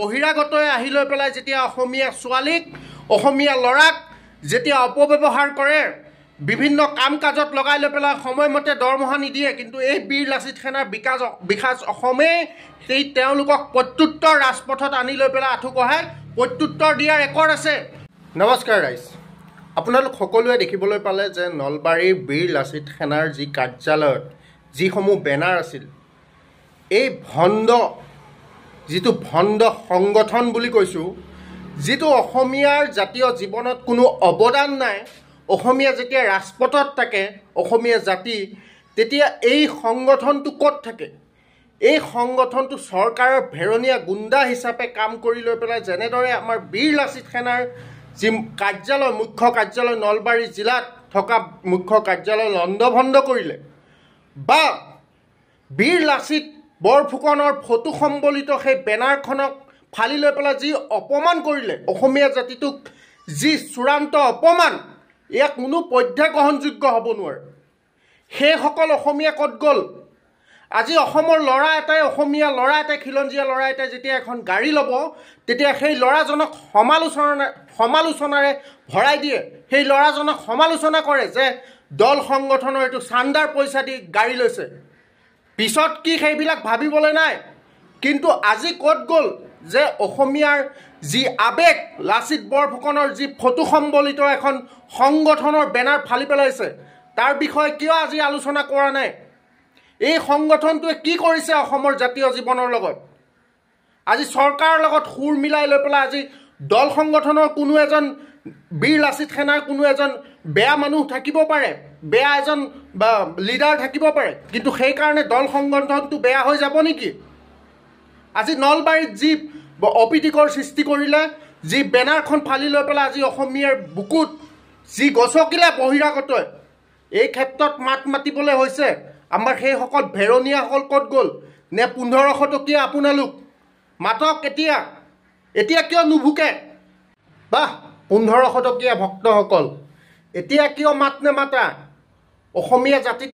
বহিৰাগতই আহি লৈ পেলাই যেতিয়া অসমীয়া ছোৱালীক অসমীয়া ল'ৰাক যেতিয়া অপব্যৱহাৰ কৰে, বিভিন্ন কাম কাজত লগাই লৈ পেলাই সময়মতে দৰমহা নিদিয়ে, কিন্তু এই বীৰ লাচিত সেনাৰ বিকাশ অসমে সেই তেওঁলোকক প্ৰত্যুত্তৰ ৰাজপথত আনি লৈ পেলাই আঁঠু কঢ়াই প্ৰত্যুত্তৰ দিয়াৰ ৰেকৰ্ড আছে। নমস্কাৰ ৰাইজ, আপোনালোক সকলোৱে দেখিবলৈ পালে যে নলবাৰীৰ বীৰ লাচিত সেনাৰ যি কাৰ্যালয়ত যিসমূহ বেনাৰ আছিল, এই যিটো ভণ্ড সংগঠন বুলি কৈছোঁ, যিটো অসমীয়াৰ জাতীয় জীৱনত কোনো অৱদান নাই, অসমীয়া যেতিয়া ৰাজপথত থাকে অসমীয়া জাতি, তেতিয়া এই সংগঠনটো ক'ত থাকে? এই সংগঠনটো চৰকাৰৰ ভেৰণীয়া গুণ্ডা হিচাপে কাম কৰি লৈ পেলাই যেনেদৰে আমাৰ বীৰ লাচিত সেনাৰ যি কাৰ্যালয়, মুখ্য কাৰ্যালয় নলবাৰী জিলাত থকা মুখ্য কাৰ্যালয় লণ্ডভণ্ড কৰিলে, বা বীৰ লাচিত বৰফুকনৰ ফটো সম্বলিত সেই বেনাৰখনক ফালি লৈ পেলাই যি অপমান কৰিলে, অসমীয়া জাতিটোক যি চূড়ান্ত অপমান, ইয়াক কোনো পধ্যে গ্ৰহণযোগ্য হ'ব নোৱাৰে। সেইসকল অসমীয়া ক'ত গ'ল? আজি অসমৰ অসমীয়া ল'ৰা এটাই খিলঞ্জীয়া ল'ৰা এটাই যেতিয়া এখন গাড়ী ল'ব, তেতিয়া সেই ল'ৰাজনক সমালোচনাৰে ভৰাই দিয়ে। সেই ল'ৰাজনক সমালোচনা কৰে যে দল সংগঠনৰ এইটো চান্দাৰ পইচা দি গাড়ী লৈছে। পিছত কি সেইবিলাক ভাবিবলৈ নাই। কিন্তু আজি ক'ত গ'ল যে অসমীয়াৰ যি আৱেগ, লাচিত বৰফুকনৰ যি ফটো সম্বলিত এখন সংগঠনৰ বেনাৰ ফালি পেলাইছে, তাৰ বিষয়ে কিয় আজি আলোচনা কৰা নাই? এই সংগঠনটোৱে কি কৰিছে অসমৰ জাতীয় জীৱনৰ লগত? আজি চৰকাৰৰ লগত সুৰ মিলাই লৈ পেলাই আজি দল সংগঠনৰ কোনো এজন বীৰ লাচিত সেনাৰ কোনো এজন বেয়া মানুহ থাকিব পাৰে, বেয়া এজন বা লিডাৰ থাকিব পাৰে, কিন্তু সেইকাৰণে দল সংগঠনটো বেয়া হৈ যাব নেকি? আজি নলবাৰীত যি অপ্ৰীতিকৰ সৃষ্টি কৰিলে, যি বেনাৰখন ফালি লৈ পেলাই আজি অসমীয়াৰ বুকুত যি গছকিলে বহিৰাগতই, এই ক্ষেত্ৰত মাত মাতিবলৈ হৈছে। আমাৰ সেইসকল ভেৰণীয়াসকল ক'ত গ'ল? নে 1500 টকীয়া আপোনালোক মাতক এতিয়া কিয় নুভুকে? বাহ, 1500 টকীয়া ভক্তসকল এতিয়া কিয় মাত নেমাতা? অসমীয়া জাতিক